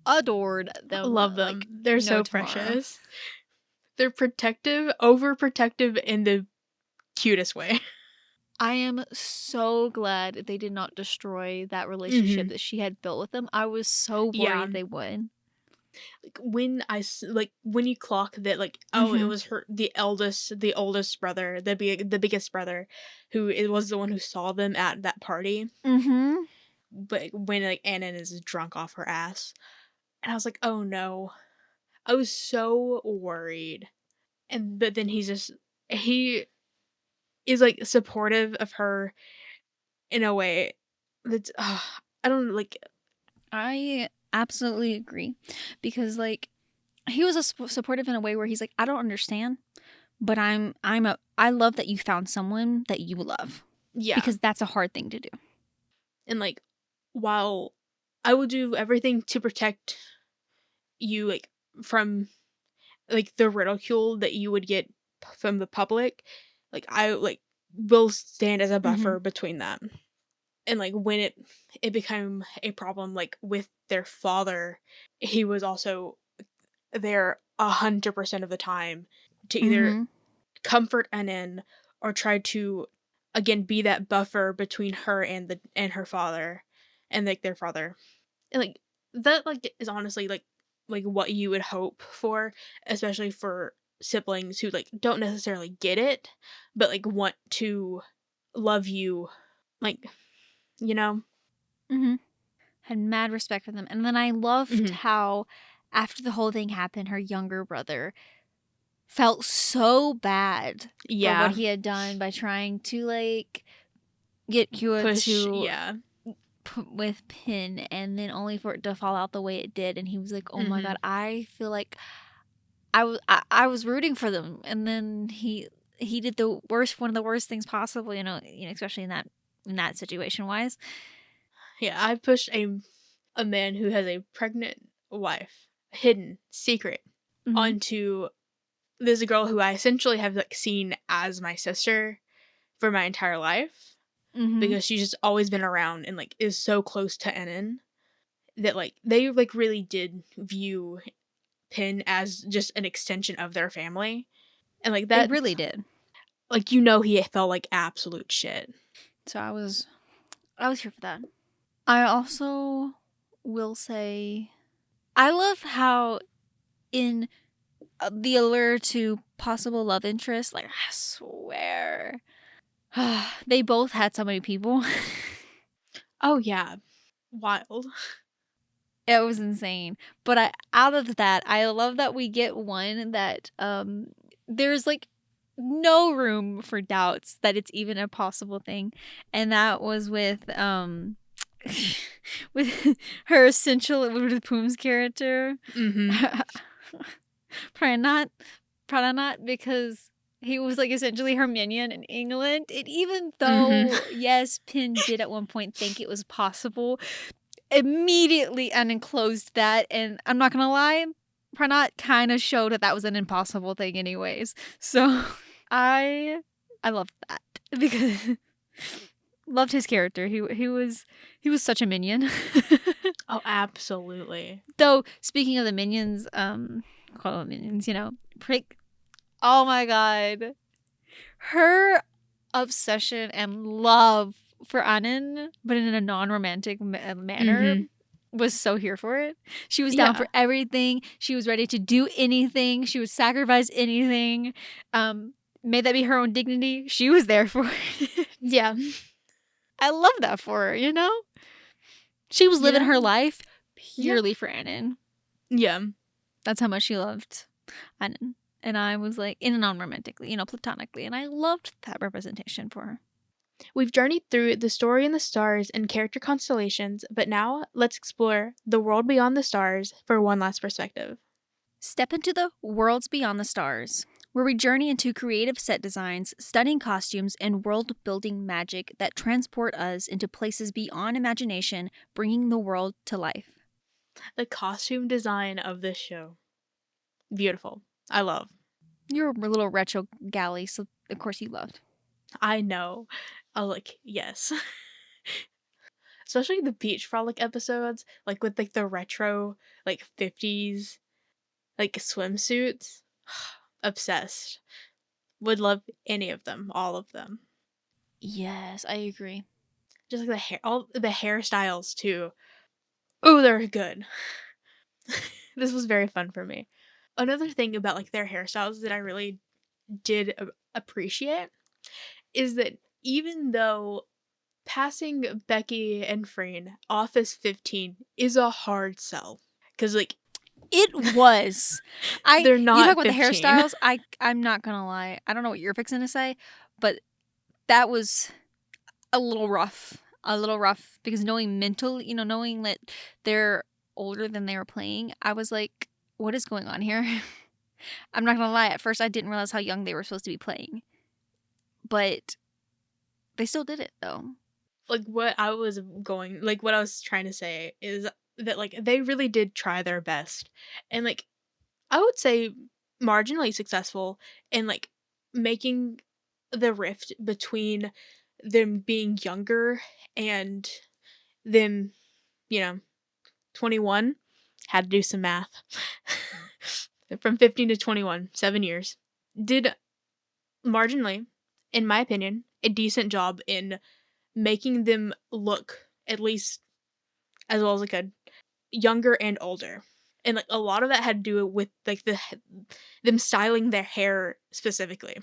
Speaker 1: adored them
Speaker 2: Love them.
Speaker 1: like
Speaker 2: They're
Speaker 1: no
Speaker 2: so
Speaker 1: tomorrow.
Speaker 2: precious. They're protective, overprotective in the cutest way.
Speaker 1: I am so glad they did not destroy that relationship
Speaker 2: Mhm.
Speaker 1: that she had built with them. I was so
Speaker 2: Yeah.
Speaker 1: worried they would.
Speaker 2: Like, when like, when you clock that, like, oh, it
Speaker 1: Mhm.
Speaker 2: was the oldest brother, the biggest brother, who it was the one who saw them at that party,
Speaker 1: Mhm.
Speaker 2: but when, like, Anna is drunk off her ass, and I was like, "Oh, no." I was so worried, and but then he is, like, supportive of her in a way that's, I don't, like.
Speaker 1: I absolutely agree because like he was a supportive in a way where he's like, I don't understand, but I love that you found someone that you love
Speaker 2: Yeah,
Speaker 1: because that's a hard thing to do.
Speaker 2: and, like, while I will do everything to protect you, like, from, like, the ridicule that you would get from the public, like, I, like, will stand as a
Speaker 1: Mm-hmm.
Speaker 2: buffer between them. And, like, when it became a problem, like, with their father, he was also there 100% of the time to either
Speaker 1: Mm-hmm.
Speaker 2: comfort Anin or try to, again, be that buffer between her and her father, and, like, their father. And, like, that, like, is honestly, like, what you would hope for, especially for siblings who, like, don't necessarily get it, but, like, want to love you, like, you know?
Speaker 1: Mm-hmm. Had mad respect for them, and then I loved
Speaker 2: Mhm.
Speaker 1: how after the whole thing happened, her younger brother felt so bad for what
Speaker 2: Yeah.
Speaker 1: he had done by trying to like get Kua
Speaker 2: Push,
Speaker 1: to
Speaker 2: yeah.
Speaker 1: put with Pin, and then only for it to fall out the way it did. And he was like, "Oh my god,
Speaker 2: Mhm.
Speaker 1: I feel like I was rooting for them." And then he did the worst, one of the worst things possible. Especially in that situation wise.
Speaker 2: Yeah, I pushed a man who has a pregnant wife, hidden, secret,
Speaker 1: Mm-hmm.
Speaker 2: onto this girl who I essentially have, like, seen as my sister for my entire life,
Speaker 1: Mm-hmm.
Speaker 2: because she's just always been around and, like, is so close to Enon that, like, they, like, really did view Pin as just an extension of their family, and, like,
Speaker 1: They
Speaker 2: that,
Speaker 1: really did.
Speaker 2: like, he felt like absolute shit.
Speaker 1: So I was here for that. I also will say I love how in the allure to possible love interest, like I swear, they both had so many people.
Speaker 2: Oh, yeah. Wild.
Speaker 1: It was insane. But out of that, I love that we get one that there's like no room for doubts that it's even a possible thing. And that was with with her essential with Poom's character.
Speaker 2: Mhm.
Speaker 1: Probably not probably not because he was like essentially her minion in England. And even
Speaker 2: Mhm.
Speaker 1: though yes, Pin did at one point think it was possible, immediately unenclosed that, and I'm not gonna lie, Pranat kind of showed that that was an impossible thing anyways. So I I loved that because loved his character. He was such a minion.
Speaker 2: Oh, absolutely.
Speaker 1: Though speaking of the minions, call them minions, prick. Oh my god, her. obsession and love for Anin, but in a non-romantic manner,
Speaker 2: Mhm.
Speaker 1: was so here for it. She was down for
Speaker 2: Yeah.
Speaker 1: everything. She was ready to do anything. She would sacrifice anything. May that be her own dignity. She was there for it.
Speaker 2: Yeah.
Speaker 1: I love that for her, you know? She was
Speaker 2: You
Speaker 1: living her
Speaker 2: know?
Speaker 1: life
Speaker 2: Yeah.
Speaker 1: purely for Anin.
Speaker 2: Yeah.
Speaker 1: That's how much she loved Anin. And I was like, in a non-romantically, platonically. And I loved that representation for her.
Speaker 2: We've journeyed through the story in the stars and character constellations, but now let's explore the world beyond the stars for one last perspective.
Speaker 1: Step into the worlds beyond the stars, where we journey into creative set designs, stunning costumes, and world building magic that transport us into places beyond imagination, bringing the world to life.
Speaker 2: The costume design of this show. Beautiful. I love.
Speaker 1: You're a little retro galley, so of course you loved.
Speaker 2: I know. I was like, yes. Especially the beach frolic episodes, like with like the retro, like 50s, like swimsuits. Obsessed. Would love any of them, all of them.
Speaker 1: Yes, I agree.
Speaker 2: Just like the hair, all the hairstyles too. Oh, they're good. This was very fun for me. Another thing about like their hairstyles that I really did appreciate is that even though passing Becky and Freen off as 15 is a hard sell because like
Speaker 1: It was. I
Speaker 2: they're
Speaker 1: You talk
Speaker 2: not
Speaker 1: about the
Speaker 2: 15.
Speaker 1: hairstyles. I'm not gonna lie. I don't know what you're fixing to say, but that was a little rough. A little rough because knowing mentally, knowing that they're older than they were playing, I was like, what is going on here? I'm not gonna lie. At first, I didn't realize how young they were supposed to be playing, but they still did it though.
Speaker 2: Like what I was trying to say is that like they really did try their best and like I would say marginally successful in like making the rift between them being younger and them, you know, 21. Had to do some math. From 15 to 21, 7 years. Did marginally, in my opinion, a decent job in making them look at least as well as they could, younger and older. And like a lot of that had to do with like them styling their hair specifically.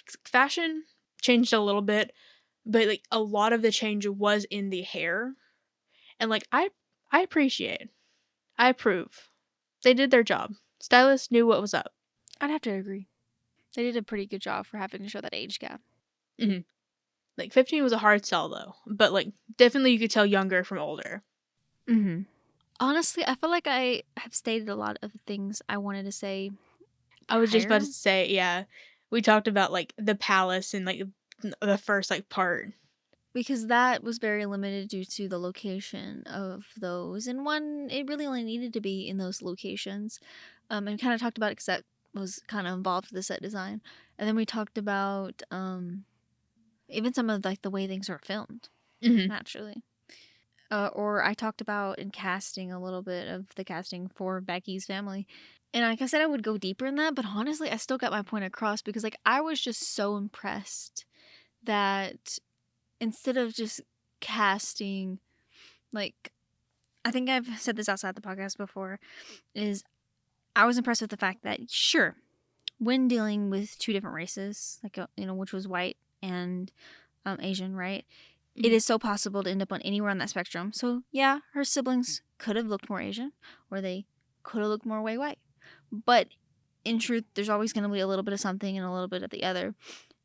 Speaker 2: 'Cause fashion changed a little bit, but like a lot of the change was in the hair. And like I appreciate. I approve. They did their job. Stylists knew what was up.
Speaker 1: I'd have to agree. They did a pretty good job for having to show that age gap.
Speaker 2: Mhm. Like 15 was a hard sell though, but like definitely you could tell younger from older.
Speaker 1: Mm-hmm. Honestly, I feel like I have stated a lot of the things I wanted to say
Speaker 2: I was just about
Speaker 1: prior
Speaker 2: to say, yeah, we talked about like the palace and like the first like part.
Speaker 1: because that was very limited due to the location of those. And one, it really only needed to be in those locations. And kind of talked about it because that was kind of involved with the set design. And then we talked about even some of like the way things were filmed,
Speaker 2: Hmm.
Speaker 1: naturally. Or I talked about in casting a little bit of the casting for Becky's family. And like I said, I would go deeper in that, but honestly, I still got my point across because like I was just so impressed that instead of just casting, like, I think I've said this outside the podcast before, is I was impressed with the fact that sure, when dealing with two different races, like which was white and Asian, right? It
Speaker 2: Hmm.
Speaker 1: is so possible to end up on anywhere on that spectrum. So yeah, her siblings could have looked more Asian, or they could have looked more way white. But in truth, there's always going to be a little bit of something and a little bit of the other.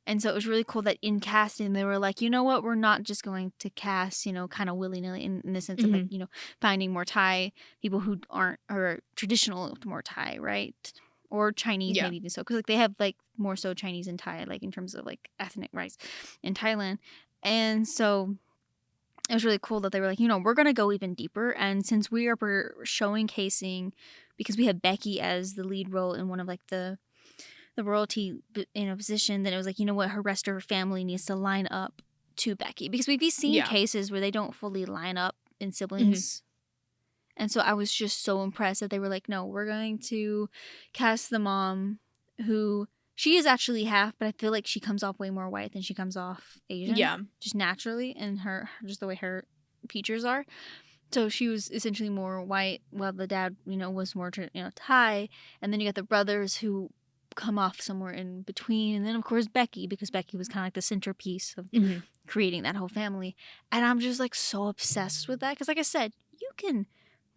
Speaker 1: And so it was really cool that in casting, they were like, you know what, we're not just going to cast, kind of willy nilly in the sense of like,
Speaker 2: Hmm.
Speaker 1: finding more Thai people who aren't, or traditional more Thai, right? Or Chinese,
Speaker 2: Yeah.
Speaker 1: maybe even so. Because like they have like more so Chinese and Thai, like in terms of like ethnic rights in Thailand. And so it was really cool that they were like, we're going to go even deeper. And since we are showcasing, because we have Becky as the lead role in one of like the royalty in a position, then it was like, you know what, her rest of her family needs to line up to Becky, because we've seen
Speaker 2: Yeah.
Speaker 1: cases where they don't fully line up in
Speaker 2: Hmm.
Speaker 1: siblings. And so I was just so impressed that they were like, no, we're going to cast the mom who She is actually half, but I feel like she comes off way more white than she comes off Asian,
Speaker 2: Yeah.
Speaker 1: just naturally, and her just the way her features are. So she was essentially more white, while the dad, was more Thai, and then you got the brothers who come off somewhere in between, and then of course Becky, because Becky was kind of like the centerpiece of
Speaker 2: Mhm.
Speaker 1: creating that whole family, and I'm just like so obsessed with that because, like I said, you can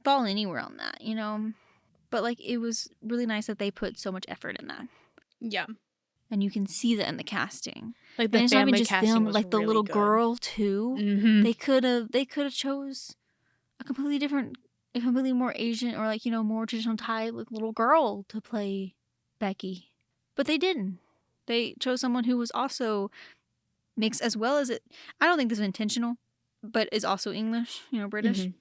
Speaker 1: fall anywhere on that. But like it was really nice that they put so much effort in that.
Speaker 2: Yeah.
Speaker 1: And you can see that in the casting.
Speaker 2: Like,
Speaker 1: And
Speaker 2: the
Speaker 1: it's not even
Speaker 2: family
Speaker 1: just
Speaker 2: casting
Speaker 1: them,
Speaker 2: was
Speaker 1: like the
Speaker 2: really
Speaker 1: little
Speaker 2: good.
Speaker 1: girl too.
Speaker 2: Mhm.
Speaker 1: They could have chose a completely different, a completely more Asian or like, more traditional Thai like little girl to play Becky. But they didn't. They chose someone who was also mixed as well as it. I don't think this was intentional, but is also English, British.
Speaker 2: Mhm.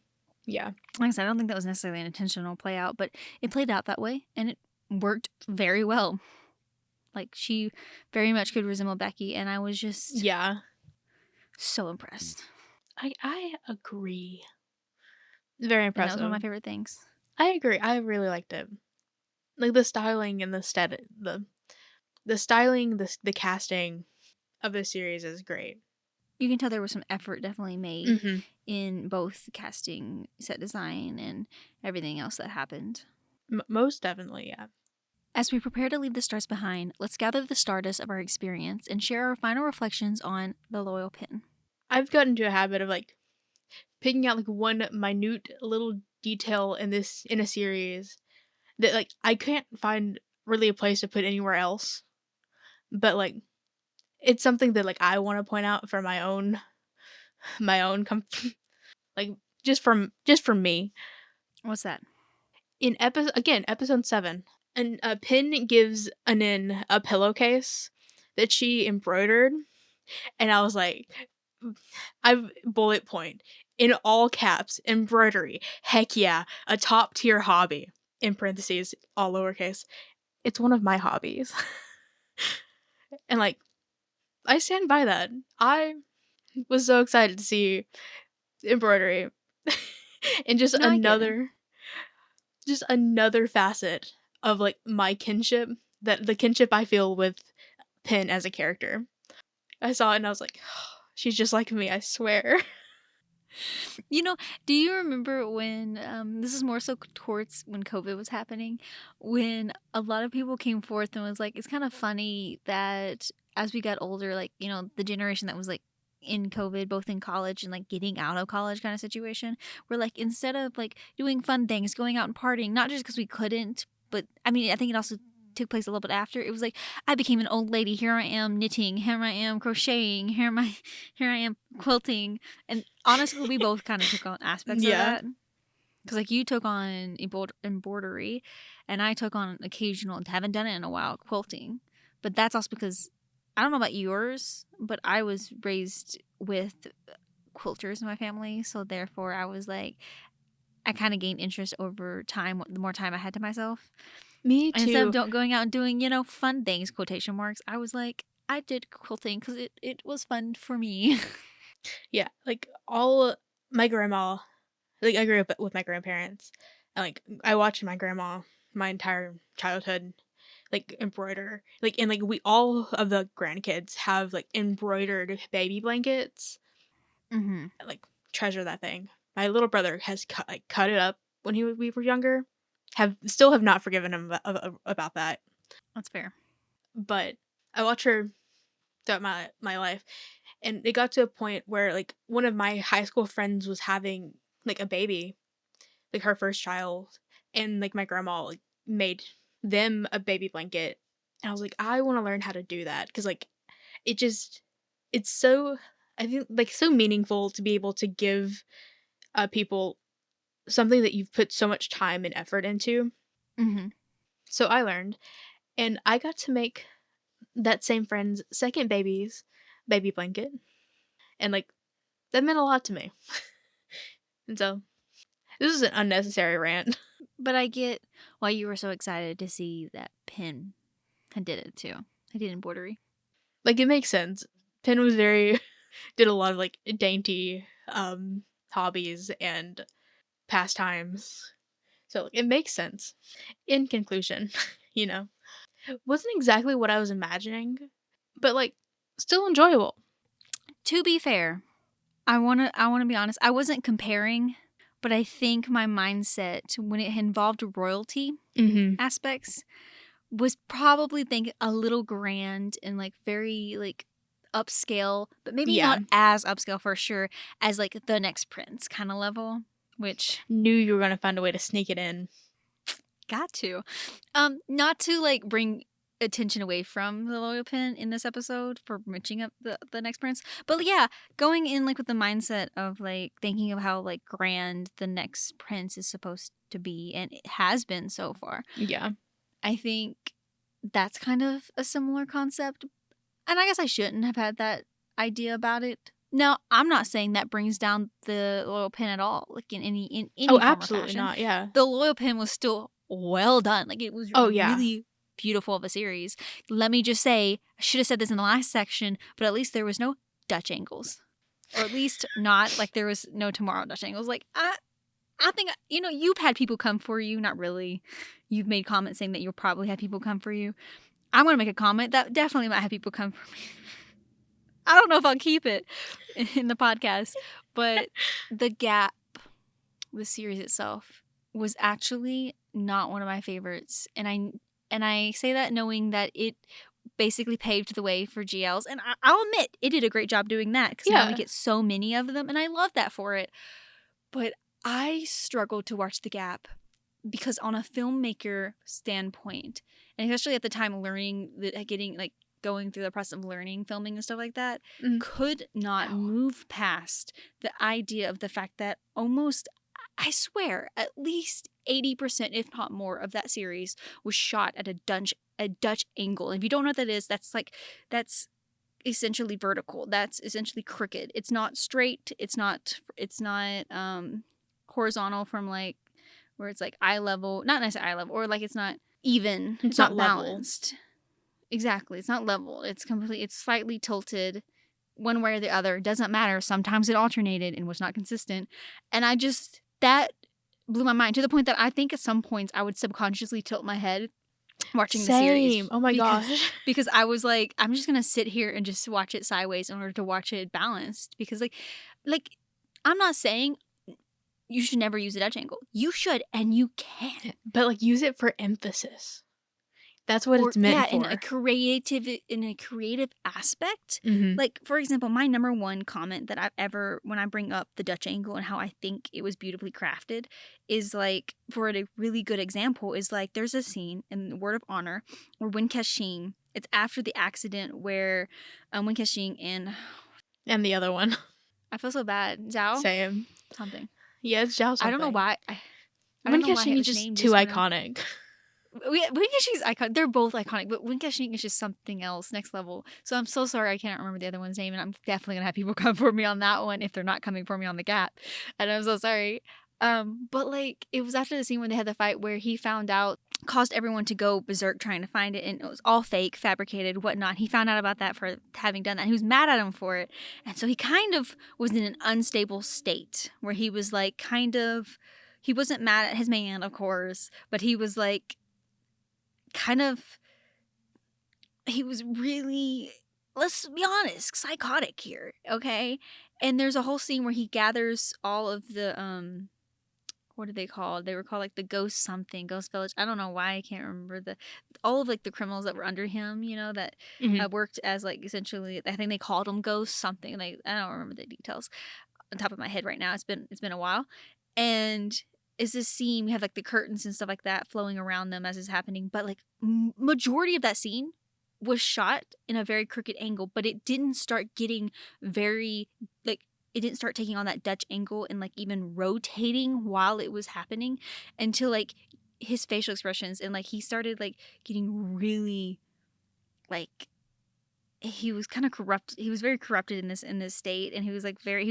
Speaker 2: Yeah.
Speaker 1: Like I said, I don't think that was necessarily an intentional play out, but it played out that way and it worked very well. Like she very much could resemble Becky, and I was just
Speaker 2: Yeah.
Speaker 1: so impressed.
Speaker 2: I agree. Very
Speaker 1: And that was one of my
Speaker 2: impressive.
Speaker 1: favorite things.
Speaker 2: I agree. I really liked it. Like, the styling and the styling, the casting of this series is great.
Speaker 1: You can tell there was some effort definitely made
Speaker 2: Mhm.
Speaker 1: in both casting, set design, and everything else that happened.
Speaker 2: Most definitely, yeah.
Speaker 1: As we prepare to leave the stars behind, let's gather the stardust of our experience and share our final reflections on The Loyal Pin.
Speaker 2: I've gotten into a habit of, like, picking out, like, one minute little detail in a series that, like, I can't find really a place to put anywhere else, but, like, it's something that, like, I wanna point out for my own like, just from me.
Speaker 1: What's that?
Speaker 2: In episode 7, and Pin gives Anin a pillowcase that she embroidered, and I was like, I've bullet point in all caps, embroidery. Heck yeah, a top tier hobby. In parentheses, all lowercase. It's one of my hobbies. And, like, I stand by that. I was so excited to see embroidery. And
Speaker 1: No, I get it.
Speaker 2: just another facet of, like, my kinship, that the kinship I feel with Pin as a character. I saw it and I was like, she's just like me, I swear.
Speaker 1: You know, do you remember when this is more so towards when COVID was happening, when a lot of people came forth and was like, it's kind of funny that as we got older, like, the generation that was like in COVID, both in college and like getting out of college kind of situation, where like instead of like doing fun things, going out and partying, not just because we couldn't, but I mean, I think it also took place a little bit after. It was like I became an old lady. Here I am knitting. Here I am crocheting. Here I am quilting. And honestly, we both kind of took on aspects of
Speaker 2: Yeah.
Speaker 1: that. Because, like, you took on embroidery, and I took on occasional, haven't done it in a while, quilting. But that's also because, I don't know about yours, but I was raised with quilters in my family. So, therefore, I was like, I kind of gained interest over time, the more time I had to myself.
Speaker 2: Me
Speaker 1: And instead of
Speaker 2: too.
Speaker 1: going out and doing, fun things, quotation marks, I was like, I did quilting because it was fun for me.
Speaker 2: Yeah, like, all my grandma, like, I grew up with my grandparents, and, like, I watched my grandma my entire childhood, like, embroider, like, and, like, we all of the grandkids have, like, embroidered baby blankets.
Speaker 1: Hmm.
Speaker 2: I, like, treasure that thing. My little brother has cut it up when we were younger. Have not forgiven him about that,
Speaker 1: That's fair.
Speaker 2: but I watch her throughout my life, and it got to a point where, like, one of my high school friends was having, like, a baby, like, her first child, and, like, my grandma, like, made them a baby blanket, and I was like, "I wanna learn how to do that because, like, it just it's so I think, like, so meaningful to be able to give, people something that you've put so much time and effort into."
Speaker 1: Hmm.
Speaker 2: So I learned, and I got to make that same friend's second baby blanket, and, like, that meant a lot to me. And so, this is an unnecessary rant.
Speaker 1: But I get why you were so excited to see that Pin had did it too. I did embroidery.
Speaker 2: Like, it makes sense. Pin was very did a lot of, like, dainty, hobbies and pastimes. So, like, it makes sense. In conclusion, you know? Wasn't exactly what I was imagining, but, like, still enjoyable.
Speaker 1: To be fair, I wanna be honest, I wasn't comparing, but I think my mindset when it involved royalty
Speaker 2: Mhm.
Speaker 1: aspects was probably think a little grand and, like, very, like, upscale, but maybe
Speaker 2: Yeah.
Speaker 1: not as upscale for sure as, like, The Next Prince kinda level, which
Speaker 2: Knew you were gonna find a way to sneak it in.
Speaker 1: got to. Not to, like, bring attention away from the loyal pin in this episode for mentioning up the Next Prince, but yeah, going in, like, with the mindset of, like, thinking of how, like, grand the Next Prince is supposed to be, and it has been so far.
Speaker 2: Yeah.
Speaker 1: I think that's kind of a similar concept. And I guess I shouldn't have had that idea about it. No, I'm not saying that brings down the loyal pin at all, like in
Speaker 2: Oh,
Speaker 1: any form or
Speaker 2: absolutely
Speaker 1: fashion.
Speaker 2: not, yeah.
Speaker 1: The loyal pin was still well done. Like it was
Speaker 2: Oh, yeah.
Speaker 1: really beautiful of a series. Let me just say, I should have said this in the last section, but at least there was no Dutch angles. Or at least not like there was no tomorrow Dutch angles. Like I think you've had people come for you, not really. You've made comments saying that you'll probably have people come for you. I'm going to make a comment that definitely might have people come for me. I don't know if I'll keep it in the podcast, but The Gap, the series itself, was actually not one of my favorites, and I say that knowing that it basically paved the way for GLs, and I'll admit it did a great job doing that because now we
Speaker 2: Yeah.
Speaker 1: get so many of them, and I love that for it. But I struggled to watch The Gap because on a filmmaker standpoint, and especially at the time learning that getting like going through the process of learning filming and stuff like that,
Speaker 2: Mm.
Speaker 1: could not
Speaker 2: Ow.
Speaker 1: move past the idea of the fact that almost I swear at least 80% if not more of that series was shot at a Dutch angle. And if you don't know what that is, that's essentially vertical. That's essentially crooked. It's not straight. It's not horizontal from like where it's like eye level, not necessarily eye level, or like it's not even.
Speaker 2: It's
Speaker 1: It's
Speaker 2: not
Speaker 1: not
Speaker 2: level.
Speaker 1: balanced. Exactly. It's not level. It's slightly tilted one way or the other. It doesn't matter. Sometimes it alternated and was not consistent. And that blew my mind to the point that I think at some points I would subconsciously tilt my head watching the
Speaker 2: Same.
Speaker 1: series
Speaker 2: Oh my
Speaker 1: because
Speaker 2: gosh.
Speaker 1: because I was like, I'm just gonna sit here and just watch it sideways in order to watch it balanced. Because like I'm not saying you should never use a Dutch angle. You should and you can.
Speaker 2: But, like, use it for emphasis. That's what
Speaker 1: Or
Speaker 2: it's meant
Speaker 1: yeah,
Speaker 2: for.
Speaker 1: in a creative aspect.
Speaker 2: Mhm.
Speaker 1: Like for example, my number one comment that I've ever when I bring up the Dutch angle and how I think it was beautifully crafted is like for a really good example is like there's a scene in Word of Honor where Winkeshing, it's after the accident where Winkeshing and
Speaker 2: And the other one.
Speaker 1: I feel so bad. Zhao
Speaker 2: Same.
Speaker 1: something.
Speaker 2: Yeah, it's Zhao
Speaker 1: I don't know
Speaker 2: something.
Speaker 1: why I don't know why
Speaker 2: Winkeshing is
Speaker 1: his
Speaker 2: just
Speaker 1: name
Speaker 2: too
Speaker 1: just went up.
Speaker 2: iconic.
Speaker 1: Winkeshing's iconic. They're both iconic, but Winkeshing is just something else, next level. So I'm so sorry I can't remember the other one's name, and I'm definitely gonna have people come for me on that one if they're not coming for me on the Gap. And I'm so sorry. But like it was after the scene when they had the fight where he found out, caused everyone to go berserk trying to find it, and it was all fake, fabricated, whatnot. He found out about that for having done that. And he was mad at him for it, and so he kind of was in an unstable state where he was like he wasn't mad at his man, of course, but he was like kind of he was really, let's be honest, psychotic here, okay? And there's a whole scene where he gathers all of the what are they called? They were called like the ghost something, ghost village. I don't know why I can't remember the all of like the criminals that were under him, that
Speaker 2: Mhm.
Speaker 1: worked as like essentially I think they called them ghosts something. Like I don't remember the details on top of my head right now. It's been a while. And is this scene we have like the curtains and stuff like that flowing around them as is happening, but like majority of that scene was shot in a very crooked angle, but it didn't start getting very like it didn't start taking on that Dutch angle and like even rotating while it was happening until like his facial expressions and like he started like getting really like he was kind of corrupt. He was very corrupted in this state, and he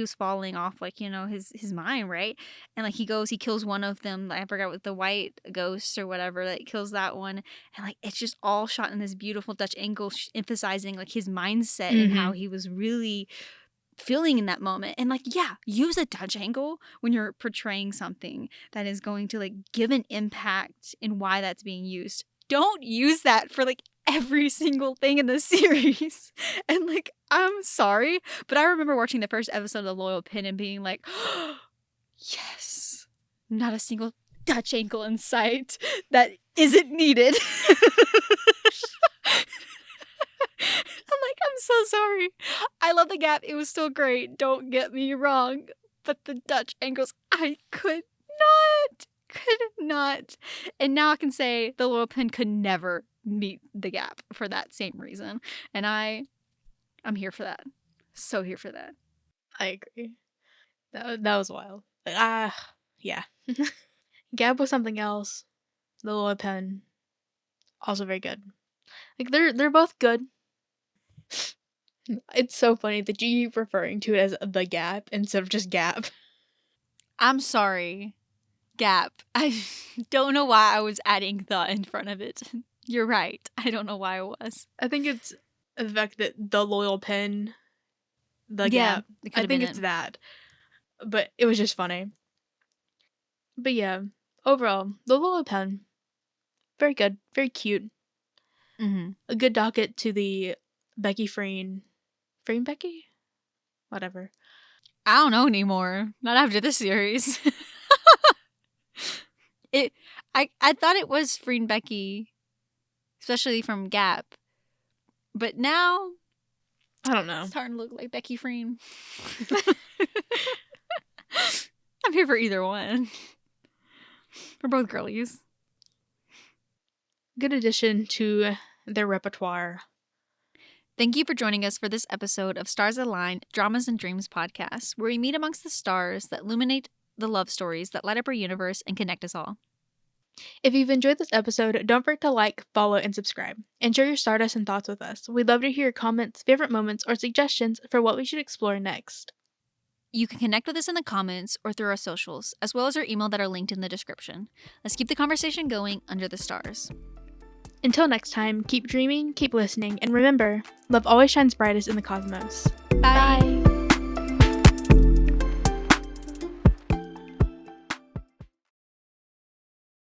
Speaker 1: was falling off like his mind, right? And like he kills one of them. I forgot what the white ghost or whatever that kills that one, and like it's just all shot in this beautiful Dutch angle, emphasizing like his mindset and how
Speaker 2: Mhm.
Speaker 1: he was really feeling in that moment. And like yeah, use a Dutch angle when you're portraying something that is going to like give an impact in why that's being used. don't use that for like every single thing in the series. And like, I'm sorry, but I remember watching the first episode of The Loyal Pin and being like, yes, not a single Dutch ankle in sight that isn't needed. I'm so sorry. I love the gap. It was still great. Don't get me wrong. But the Dutch ankles, I could not. And now I can say the Loyal Pin could never meet the gap for that same reason. And I'm here for that. So here for that.
Speaker 2: I agree. That was wild. Yeah. Gab was something else. The Lola Pen, also very good. Like they're both good. It's so funny that you keep referring to it as the Gap instead of just Gap.
Speaker 1: I'm sorry. Gap. I don't know why I was adding the in front of it. You're right. I don't know why I was.
Speaker 2: I think it's the fact that the Loyal Pen, the
Speaker 1: Yeah,
Speaker 2: Gap.
Speaker 1: it could
Speaker 2: I
Speaker 1: have
Speaker 2: think
Speaker 1: been
Speaker 2: it's
Speaker 1: it.
Speaker 2: that. But it was just funny. But yeah, overall, the Loyal Pen, very good, very cute.
Speaker 1: Mm-hmm.
Speaker 2: A good docket to the Becky Freen. Freen Becky? Whatever.
Speaker 1: I don't know anymore. Not after this series. I thought it was Free and Becky, especially from Gap. But now
Speaker 2: I don't know.
Speaker 1: it's starting to look like Becky Freen. I'm here for either one. We're both girlies.
Speaker 2: Good addition to their repertoire.
Speaker 1: Thank you for joining us for this episode of Stars Align Dramas and Dreams podcast, where we meet amongst the stars that illuminate the love stories that light up our universe and connect us all.
Speaker 2: If you've enjoyed this episode, don't forget to like, follow, and subscribe. And share your stardust and thoughts with us. We'd love to hear your comments, favorite moments, or suggestions for what we should explore next.
Speaker 1: You can connect with us in the comments or through our socials, as well as our email that are linked in the description. Let's keep the conversation going under the stars.
Speaker 2: Until next time, keep dreaming, keep listening, and remember, love always shines brightest in the cosmos.
Speaker 1: Bye.